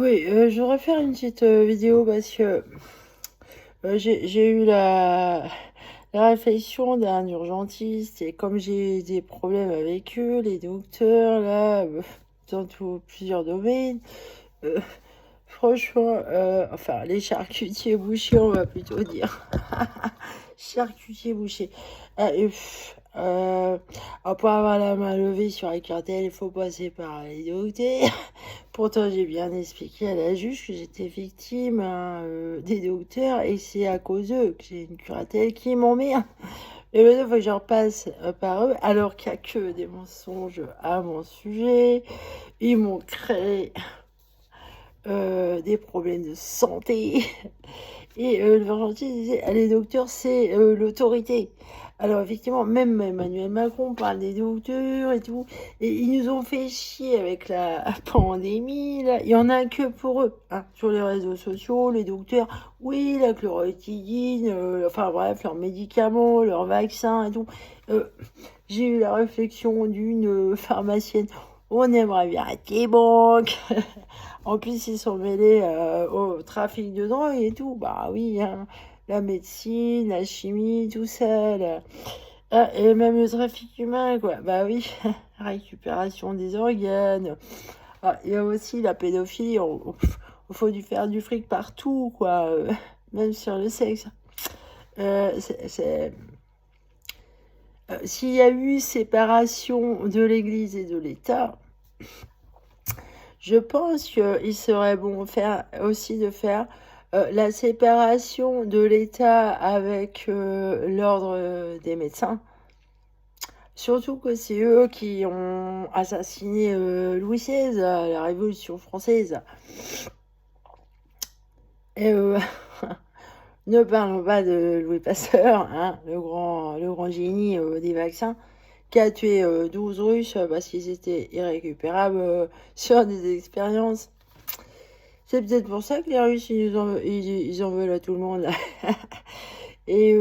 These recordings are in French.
Oui, je voudrais faire une petite vidéo parce que j'ai eu la réflexion d'un urgentiste et comme j'ai des problèmes avec eux, les docteurs, là, dans plusieurs domaines, euh, franchement, enfin, les charcutiers bouchers, on va plutôt dire. Charcutier boucher. Pour avoir la main levée sur la cartelle, il faut passer par les docteurs. Pourtant, j'ai bien expliqué à la juge que j'étais victime hein, des docteurs et c'est à cause d'eux que j'ai une curatelle qui m'emmerde. Et maintenant, il faut que je repasse par eux alors qu'il n'y a que des mensonges à mon sujet. Ils m'ont créé des problèmes de santé. Et le gentil disait, ah, les docteurs, c'est l'autorité. Alors effectivement, même Emmanuel Macron parle des docteurs et tout. Et ils nous ont fait chier avec la pandémie. Là. Il y en a que pour eux. Hein. Sur les réseaux sociaux, les docteurs, oui, la chlorotidine, enfin bref, leurs médicaments, leurs vaccins et tout. Euh, J'ai eu la réflexion d'une pharmacienne. On aimerait bien être les banques. En plus, ils sont mêlés au trafic de drogue et tout. Bah oui, hein, la médecine, la chimie, tout ça. Ah, et même le trafic humain, quoi. Bah oui, récupération des organes. Ah, il y a aussi la pédophilie. Il faut du faire du fric partout, quoi. Même sur le sexe. Euh, c'est- c'est- S'il y a eu séparation de l'Église et de l'État, je pense qu'il serait bon faire aussi de faire la séparation de l'État avec l'ordre des médecins. Surtout que c'est eux qui ont assassiné Louis XVI à la Révolution française. Et ne parlons pas de Louis Pasteur, hein, le grand génie des vaccins, qui a tué 12 Russes parce qu'ils étaient irrécupérables sur des expériences. C'est peut-être pour ça que les Russes, ils en veulent à tout le monde, là. Et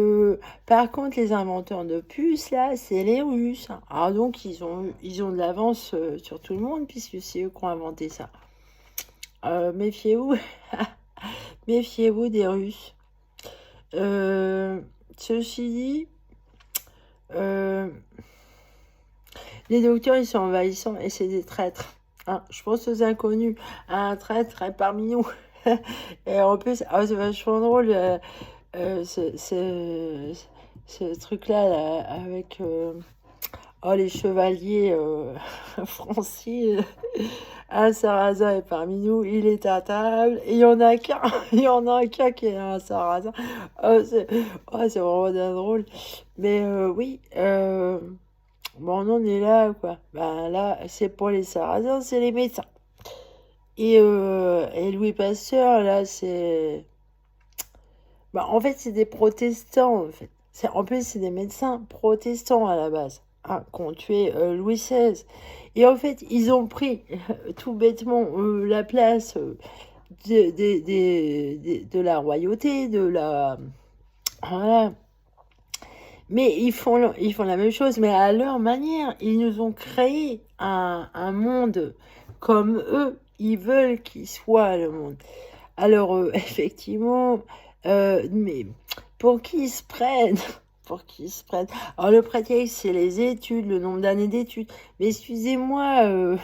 par contre, les inventeurs de puces, là, c'est les Russes. Alors donc, ils ont de l'avance sur tout le monde, puisque c'est eux qui ont inventé ça. Méfiez-vous, méfiez-vous des Russes. Euh, Ceci dit, euh, les docteurs, ils sont envahissants et c'est des traîtres. Hein. Je pense aux inconnus. Un traître est parmi nous. Et en plus, ah, c'est vachement drôle. Ce truc-là là, avec oh, les chevaliers français. Un sarrasin est parmi nous, il est à table. Et il y en a qu'un, il y en a qu'un qui est un sarrasin. C'est vraiment bien drôle. Mais oui, bon, on en est là, quoi. Ben là, c'est pour les sarrasins, c'est les médecins. Et Louis Pasteur, là, c'est. Bah, en fait, c'est des protestants, en fait. En plus, c'est des médecins protestants à la base, hein, qui ont tué Louis XVI. Et en fait, ils ont pris tout bêtement la place de la royauté, de la... Voilà. Mais ils font la même chose, mais à leur manière. Ils nous ont créé un monde comme eux. Ils veulent qu'il soit le monde. Alors, effectivement, mais pour qui ils se prennent? Pour qui ils se prennent? Alors, le prétexte, c'est les études, le nombre d'années d'études. Mais excusez-moi,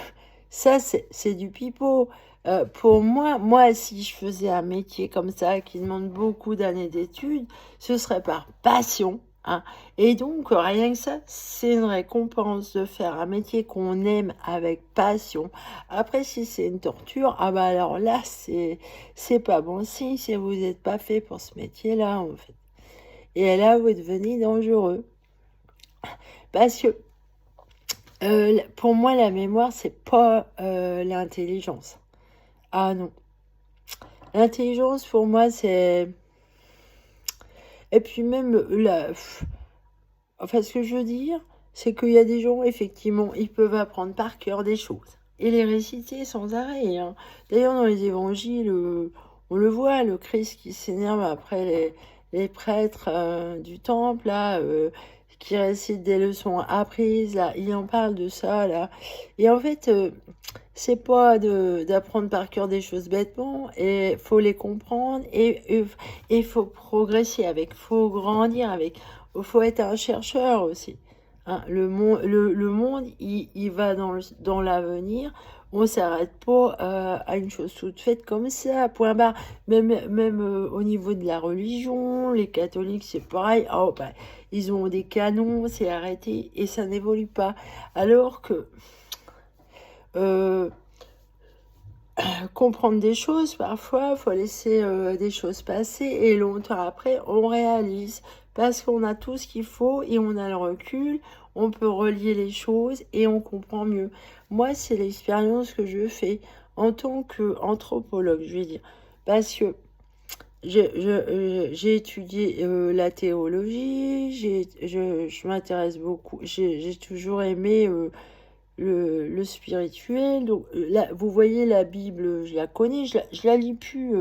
ça, c'est du pipeau. Pour moi, si je faisais un métier comme ça, qui demande beaucoup d'années d'études, ce serait par passion. Hein. Et donc, rien que ça, c'est une récompense de faire un métier qu'on aime avec passion. Après, si c'est une torture, ah bah alors là, c'est pas bon signe si vous n'êtes pas fait pour ce métier-là, en fait. Et là, vous devenez dangereux. Parce que pour moi, la mémoire, c'est pas l'intelligence. Ah non. L'intelligence, pour moi, c'est... Et puis même, enfin, ce que je veux dire, c'est qu'il y a des gens, effectivement, ils peuvent apprendre par cœur des choses. Et les réciter sans arrêt. Hein. D'ailleurs, dans les évangiles, on le voit, le Christ qui s'énerve après les prêtres du temple, là, qui récite des leçons apprises, là, il en parle de ça, là. Et en fait, c'est pas d'apprendre par cœur des choses bêtement, et faut les comprendre, et faut progresser avec, faut grandir avec, faut être un chercheur aussi. Hein, le monde, il va dans l'avenir. On s'arrête pas à une chose toute faite comme ça, point barre. Même au niveau de la religion, les catholiques, c'est pareil. Oh, bah, ils ont des canons, c'est arrêté, et ça n'évolue pas. Alors que euh, comprendre des choses, parfois, il faut laisser des choses passer, et longtemps après, on réalise, parce qu'on a tout ce qu'il faut, et on a le recul, on peut relier les choses, et on comprend mieux. Moi, c'est l'expérience que je fais en tant qu'anthropologue, je vais dire, parce que j'ai étudié la théologie, je m'intéresse beaucoup, j'ai toujours aimé le spirituel. Donc, là, vous voyez, la Bible, je la connais, je la lis plus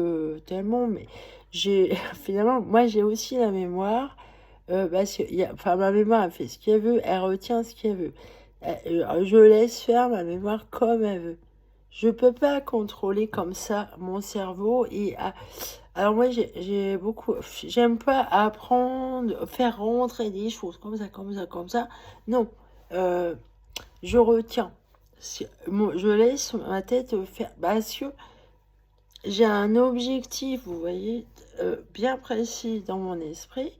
tellement, mais finalement, moi, j'ai aussi la mémoire, parce que, enfin, ma mémoire, elle fait ce qu'elle veut, elle retient ce qu'elle veut. Je laisse faire ma mémoire comme elle veut. Je peux pas contrôler comme ça mon cerveau. Alors moi, j'aime pas apprendre, faire rentrer des choses comme ça, comme ça, comme ça. Non. Euh, je retiens. Je laisse ma tête faire. Parce que j'ai un objectif, vous voyez, bien précis dans mon esprit,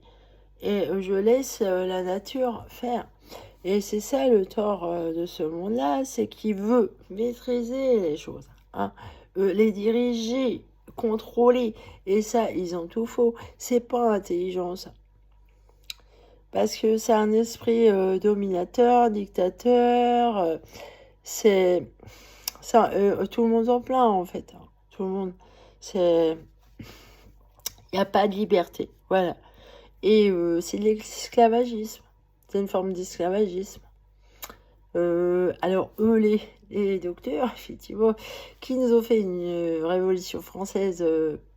et je laisse la nature faire. Et c'est ça le tort de ce monde-là, c'est qu'il veut maîtriser les choses, hein, les diriger, contrôler. Et ça, ils ont tout faux. C'est pas intelligent, ça. Parce que c'est un esprit dominateur, dictateur. C'est ça, tout le monde en plein en fait. Hein. Tout le monde, c'est, il n'y a pas de liberté, voilà. Et c'est de l'esclavagisme. C'est une forme d'esclavagisme. Alors eux, les docteurs, effectivement, qui nous ont fait une révolution française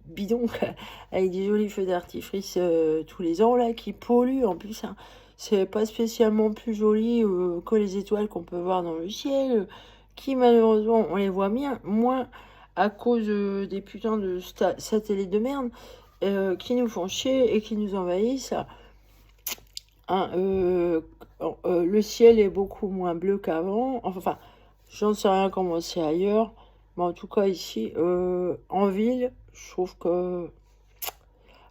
bidon, avec des jolis feux d'artifice tous les ans, là, qui polluent en plus. Hein. C'est pas spécialement plus joli que les étoiles qu'on peut voir dans le ciel, qui malheureusement, on les voit bien, moins à cause des putains de satellites de merde qui nous font chier et qui nous envahissent. Hein, le ciel est beaucoup moins bleu qu'avant. Enfin, j'en sais rien comment c'est ailleurs. Mais en tout cas, ici, en ville, je trouve que...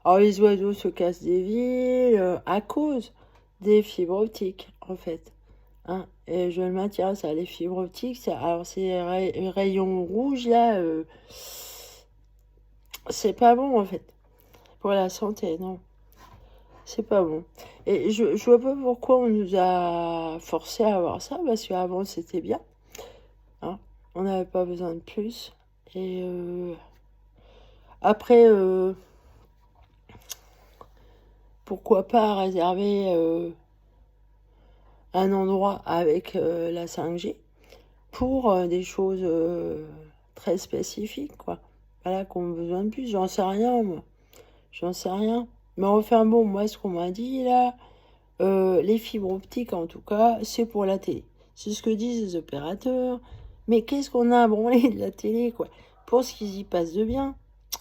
Alors, les oiseaux se cassent des villes à cause des fibres optiques, en fait. Hein, et je le maintiens, ça, les fibres optiques. Alors, ces rayons rouges, là, c'est pas bon, en fait. Pour la santé, non. C'est pas bon. Et je vois pas pourquoi on nous a forcé à avoir ça, parce qu'avant c'était bien. Hein. On n'avait pas besoin de plus. Et après, pourquoi pas réserver un endroit avec la 5G pour des choses très spécifiques, quoi. Voilà, qu'on a besoin de plus. J'en sais rien, moi. J'en sais rien. Mais enfin bon, moi, ce qu'on m'a dit là, les fibres optiques, en tout cas, c'est pour la télé. C'est ce que disent les opérateurs. Mais qu'est-ce qu'on a à branler de la télé, quoi? Pour ce qu'ils y passent de bien.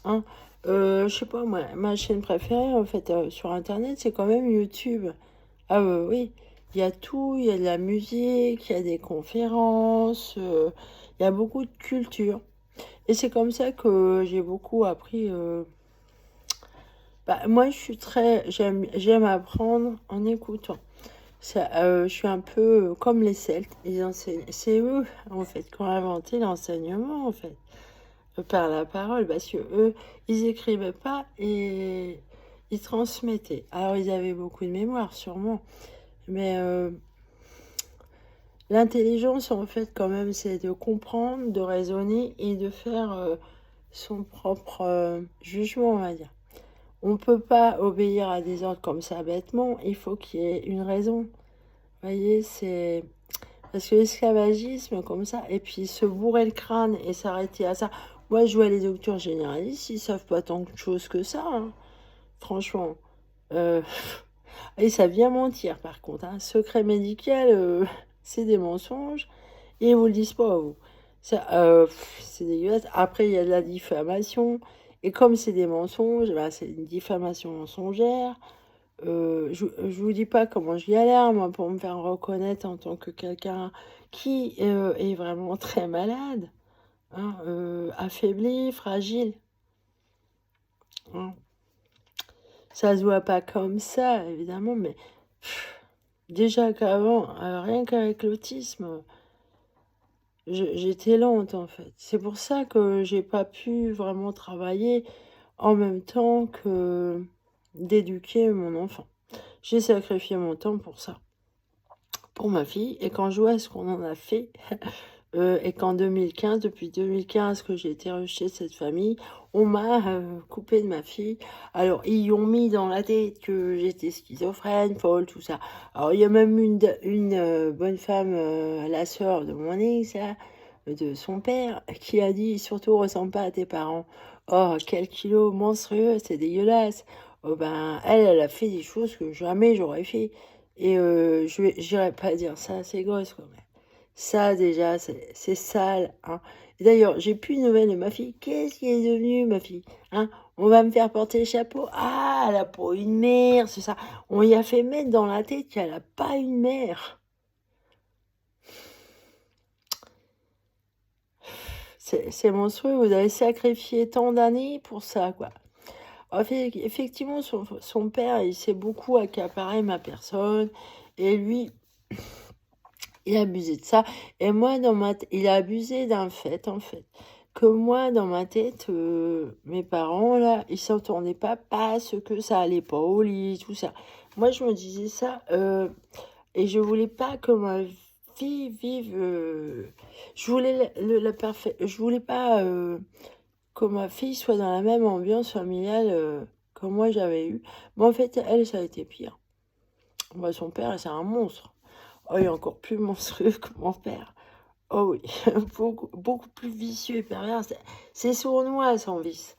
Hein. Je sais pas, moi, ma chaîne préférée, en fait, sur Internet, c'est quand même YouTube. Ah oui, il y a tout, il y a de la musique, il y a des conférences, il y a beaucoup de culture. Et c'est comme ça que j'ai beaucoup appris. Bah, moi, j'aime apprendre en écoutant. Ça, je suis un peu comme les Celtes. C'est eux, en fait, qui ont inventé l'enseignement, en fait, par la parole, parce que eux, ils écrivaient pas et ils transmettaient. Alors, ils avaient beaucoup de mémoire, sûrement, mais l'intelligence, en fait, quand même, c'est de comprendre, de raisonner et de faire son propre jugement, on va dire. On ne peut pas obéir à des ordres comme ça bêtement, il faut qu'il y ait une raison. Vous voyez, c'est... Parce que l'esclavagisme, comme ça, et puis se bourrer le crâne et s'arrêter à ça. Moi, je vois les docteurs généralistes, ils savent pas tant de choses que ça, hein. Franchement. Euh, Et ça vient mentir, par contre. Hein. Secret médical, c'est des mensonges. Et ils vous le disent pas à vous. Ça, c'est dégueulasse. Après, il y a de la diffamation. Et comme c'est des mensonges, bah, c'est une diffamation mensongère. Je vous dis pas comment je galère, moi, pour me faire reconnaître en tant que quelqu'un qui est vraiment très malade, hein, affaibli, fragile. Hein. Ça se voit pas comme ça, évidemment, mais déjà qu'avant, rien qu'avec l'autisme, j'étais lente, en fait. C'est pour ça que j'ai pas pu vraiment travailler en même temps que d'éduquer mon enfant. J'ai sacrifié mon temps pour ça, pour ma fille. Et quand je vois ce qu'on en a fait, et qu'en 2015, depuis 2015 que j'ai été rejetée de cette famille, on m'a coupé de ma fille. Alors, ils ont mis dans la tête que j'étais schizophrène, folle, tout ça. Alors, il y a même une bonne femme, la sœur de mon ex, là, de son père, qui a dit, surtout, ressemble pas à tes parents. Oh, quel kilo monstrueux, c'est dégueulasse. Oh, ben, elle a fait des choses que jamais j'aurais fait. Et j'irais pas dire ça à ses gosses, quoi. Ça, déjà, c'est sale, hein. Et d'ailleurs, j'ai plus de nouvelles de ma fille. Qu'est-ce qui est devenu, ma fille? Hein? On va me faire porter le chapeau. Ah, elle a pas une mère, c'est ça. On y a fait mettre dans la tête qu'elle a pas une mère. C'est monstrueux, vous avez sacrifié tant d'années pour ça, quoi. Effectivement, son père, il s'est beaucoup accaparé ma personne. Et lui, il a abusé de ça. Et moi, il a abusé d'un fait, en fait. Que moi, dans ma tête, mes parents, là, ils s'entendaient pas parce que ça allait pas au lit, tout ça. Moi, je me disais ça, et je voulais pas que ma fille vive... je voulais je voulais pas que ma fille soit dans la même ambiance familiale que moi j'avais eu. Mais en fait, elle, ça a été pire. Moi, son père, c'est un monstre. Oh, il est encore plus monstrueux que mon père. Oh oui, beaucoup plus vicieux et pervers. C'est sournois, son vice.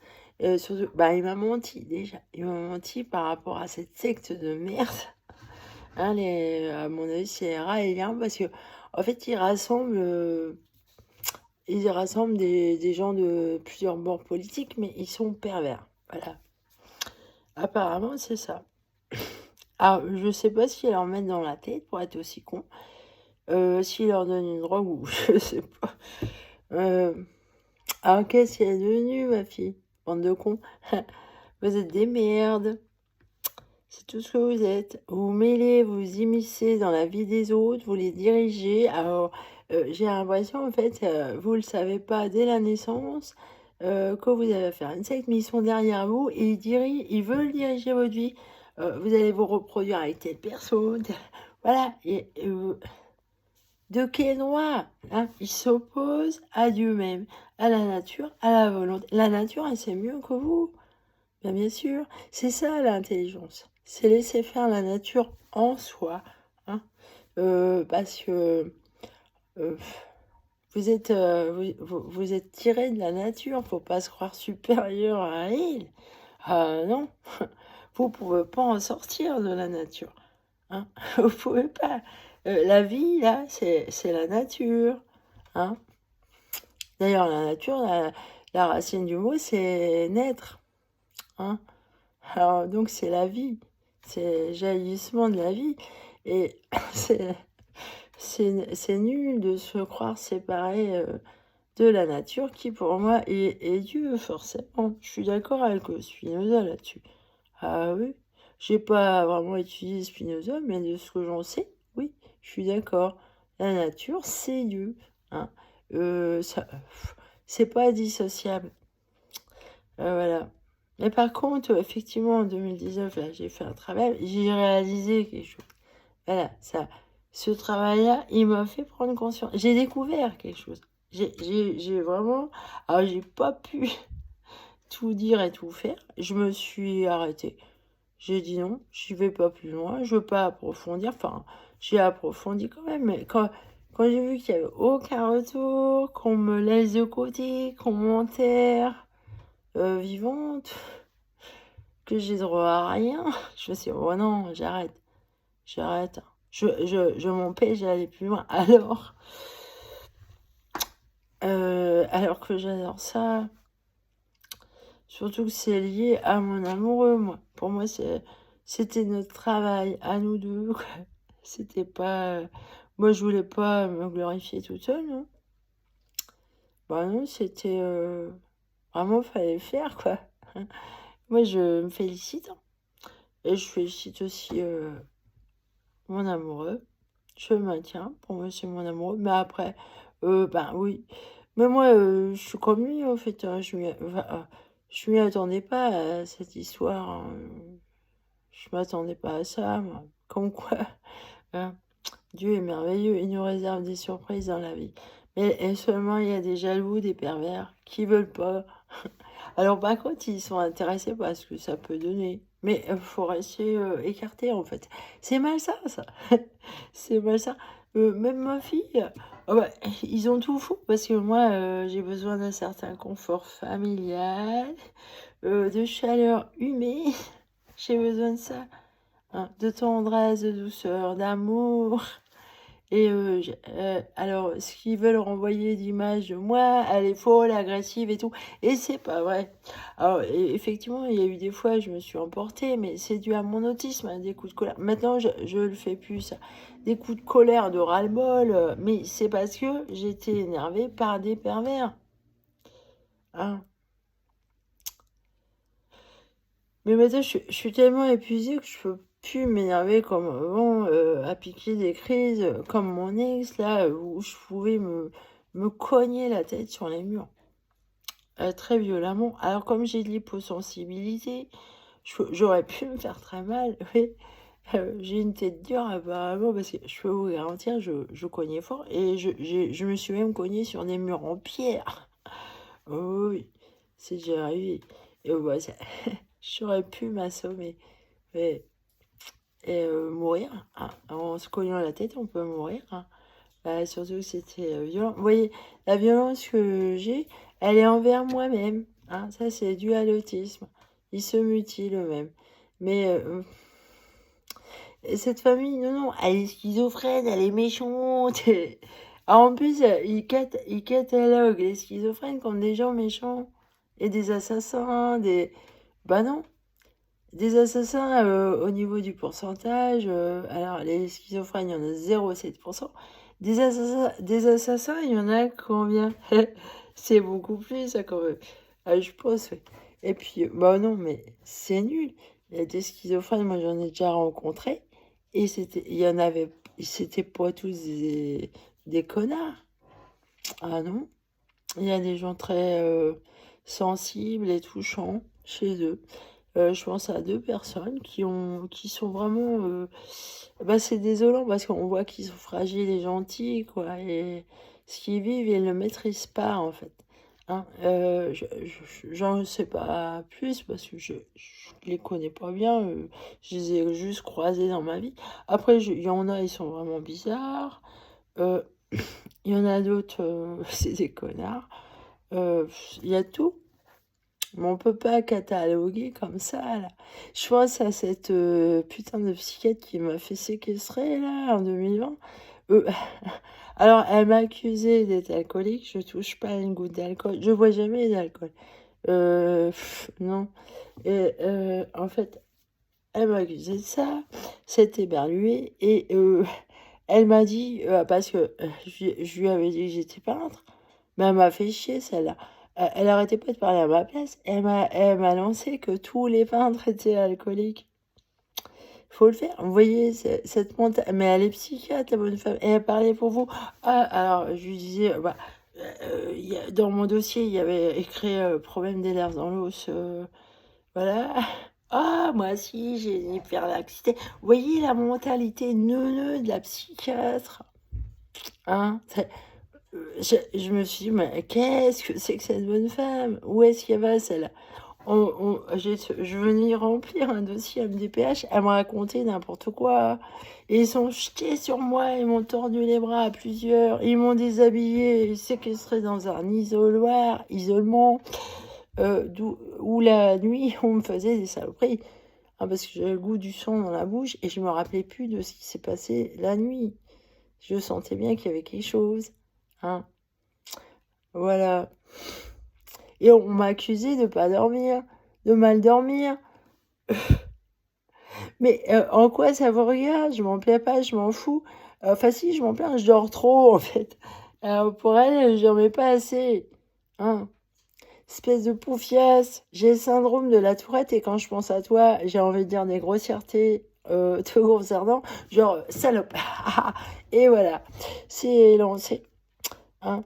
Surtout, bah, il m'a menti, déjà. Il m'a menti par rapport à cette secte de merde. Hein, à mon avis, c'est raélien, parce que, en fait, ils rassemblent des gens de plusieurs bords politiques, mais ils sont pervers. Voilà. Apparemment, c'est ça. Alors, je sais pas ce qu'ils leur mettent dans la tête pour être aussi con. S'ils leur donnent une drogue ou je sais pas. Alors, qu'est-ce qu'elle est devenue, ma fille? Bande de cons. Vous êtes des merdes. C'est tout ce que vous êtes. Vous mêlez, vous immiscez dans la vie des autres, vous les dirigez. Alors, j'ai l'impression, en fait, vous le savez pas dès la naissance, que vous allez faire une secte, mais ils sont derrière vous et ils veulent diriger votre vie. Vous allez vous reproduire avec telle personne. Voilà. De quel droit, hein? Ils s'opposent à Dieu même, à la nature, à la volonté. La nature, elle sait mieux que vous. Bien sûr. C'est ça l'intelligence. C'est laisser faire la nature en soi. Hein. Parce que euh, vous êtes tiré de la nature. Faut pas se croire supérieur à elle. Ah non. Vous pouvez pas en sortir de la nature. Hein. Vous pouvez pas. La vie, là, c'est la nature. Hein. D'ailleurs, la nature, la racine du mot, c'est naître. Hein. Alors, donc, c'est la vie. C'est jaillissement de la vie. Et c'est nul de se croire séparé de la nature qui, pour moi, est Dieu, forcément. Je suis d'accord avec Spinoza là-dessus. Ah oui, j'ai pas vraiment étudié Spinoza, mais de ce que j'en sais, oui, je suis d'accord. La nature, c'est Dieu. Hein. C'est pas dissociable. Voilà. Mais par contre, effectivement, en 2019, là, j'ai fait un travail, j'ai réalisé quelque chose. Voilà, ça. Ce travail-là, il m'a fait prendre conscience. J'ai découvert quelque chose. J'ai vraiment... Alors, j'ai pas pu tout dire et tout faire. Je me suis arrêtée. J'ai dit non, j'y vais pas plus loin, je veux pas approfondir. Enfin, j'ai approfondi quand même, mais quand j'ai vu qu'il y avait aucun retour, qu'on me laisse de côté, qu'on m'enterre vivante, que j'ai droit à rien. Je me suis dit, oh non, j'arrête. Je m'empêche d'aller plus loin. Alors que j'adore ça. Surtout que c'est lié à mon amoureux, moi. Pour moi, c'était notre travail, à nous deux, quoi. C'était pas... Moi, je voulais pas me glorifier toute seule, non. Bah non, c'était... Vraiment, fallait le faire, quoi. Moi, je me félicite. Et je félicite aussi mon amoureux. Je le maintiens. Pour moi, c'est mon amoureux. Mais après, ben oui. Mais moi, je suis comme lui, en fait. Hein. Je m'y attendais pas à cette histoire. Hein. Je m'attendais pas à ça, moi. Comme quoi, hein, Dieu est merveilleux. Il nous réserve des surprises dans la vie. Mais et seulement, il y a des jaloux, des pervers qui veulent pas. Alors, par contre, ils sont intéressés parce que ça peut donner. Mais il faut rester écarté, en fait. C'est malsain, ça. C'est malsain. Même ma fille, bah, ils ont tout faux parce que moi, j'ai besoin d'un certain confort familial, de chaleur humaine. J'ai besoin de ça. Hein, de tendresse, de douceur, d'amour. Et alors, ce qu'ils veulent renvoyer d'image de moi, elle est folle, agressive et tout. Et c'est pas vrai. Alors, effectivement, il y a eu des fois, je me suis emportée, mais c'est dû à mon autisme, hein, des coups de colère. Maintenant, je le fais plus, ça. Des coups de colère, de ras-le-bol, mais c'est parce que j'étais énervée par des pervers. Hein. Mais maintenant, je suis tellement épuisée que je peux plus m'énerver comme avant, à piquer des crises, comme mon ex, là, où je pouvais me cogner la tête sur les murs, très violemment. Alors, comme j'ai de l'hyposensibilité, j'aurais pu me faire très mal, oui. J'ai une tête dure, apparemment, parce que je peux vous garantir, je cognais fort, et je me suis même cognée sur des murs en pierre. Oh oui, c'est déjà arrivé. Et bah, j'aurais pu m'assommer. Mais, et mourir, hein. En se cognant la tête, on peut mourir. Hein. Surtout que c'était violent. Vous voyez, la violence que j'ai, elle est envers moi-même. Hein. Ça, c'est dû à l'autisme. Il se mutile eux-mêmes. Mais cette famille, non, non, elle est schizophrène, elle est méchante. Alors, en plus, ils cataloguent les schizophrènes comme des gens méchants et des assassins, des... Bah non. Des assassins, au niveau du pourcentage, alors les schizophrènes, il y en a 0,7%. Des assassins, il y en a combien? C'est beaucoup plus, ça, quand même. Ah, je pense, ouais. Et puis, bah non, mais c'est nul. Il y a des schizophrènes, moi j'en ai déjà rencontré, et c'était pas tous des connards. Ah non, il y a des gens très sensibles et touchants chez eux. Je pense à 2 personnes qui sont vraiment, bah, c'est désolant parce qu'on voit qu'ils sont fragiles et gentils, quoi, et ce qu'ils vivent, ils le maîtrisent pas, en fait, hein. J'en sais pas plus parce que je les connais pas bien, je les ai juste croisés dans ma vie. Après, il y en a, ils sont vraiment bizarres, heu, il y en a d'autres, c'est des connards, il y a tout. Mais on peut pas cataloguer comme ça, là. Je pense à cette putain de psychiatre qui m'a fait séquestrer, là, en 2020. Euh, alors, elle m'a accusée d'être alcoolique. Je touche pas à une goutte d'alcool. Je bois jamais d'alcool. Non. Et en fait, elle m'a accusée de ça. C'était éberlué. Et elle m'a dit, parce que je lui avais dit que j'étais peintre. Mais elle m'a fait chier, celle-là. Elle arrêtait pas de parler à ma place. Elle m'a lancé que tous les peintres étaient alcooliques. Faut le faire. Vous voyez, cette montagne. Mais elle est psychiatre, la bonne femme. Et elle parlait pour vous. Ah, alors, je lui disais, bah, dans mon dossier, il y avait écrit problème des nerfs dans l'os. Voilà. Ah, moi aussi, j'ai une hyperlaxité. Vous voyez la mentalité neuneu de la psychiatre. Hein? Je me suis dit, mais qu'est-ce que c'est que cette bonne femme? Où est-ce qu'elle va, celle-là? Je venais remplir un dossier MDPH, elle m'a raconté n'importe quoi. Et ils sont jetés sur moi, ils m'ont tordu les bras à plusieurs, ils m'ont déshabillé, séquestré dans un isolement. où la nuit, on me faisait des saloperies. Hein, parce que j'avais le goût du sang dans la bouche et je me rappelais plus de ce qui s'est passé la nuit. Je sentais bien qu'il y avait quelque chose. Hein. Voilà. Et on m'a accusé de pas dormir, de mal dormir. Mais en quoi ça vous regarde? Je m'en plains pas, je m'en fous. Enfin si, je m'en plains, je dors trop en fait. Pour elle, je dormais pas assez. Hein. Espèce de poufiasse. J'ai le syndrome de la tourette et quand je pense à toi, j'ai envie de dire des grossièretés te concernant. Genre, salope. Et voilà. C'est lancé. Hein.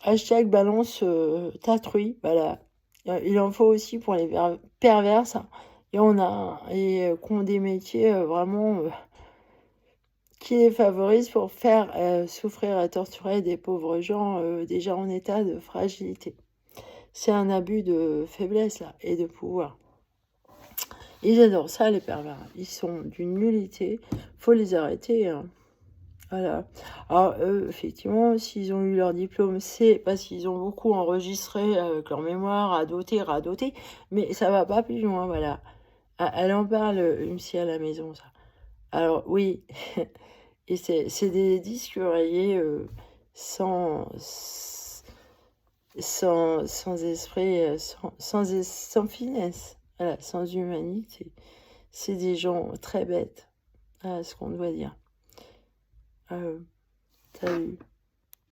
Hashtag balance ta truie. Voilà. Il en faut aussi pour les perverses. Hein. Et on a et qui ont des métiers vraiment qui les favorisent pour faire souffrir et torturer des pauvres gens déjà en état de fragilité. C'est un abus de faiblesse là et de pouvoir. Ils adorent ça les pervers. Ils sont d'une nullité. Faut les arrêter. Hein. Voilà. Alors eux, effectivement, s'ils ont eu leur diplôme, c'est parce qu'ils ont beaucoup enregistré avec leur mémoire, radoté, mais ça va pas plus loin, voilà. Elle en parle, une psy à la maison, ça. Alors oui, et c'est des disques rayés sans, sans esprit, sans finesse, voilà, sans humanité. C'est des gens très bêtes, voilà ce qu'on doit dire. Salut.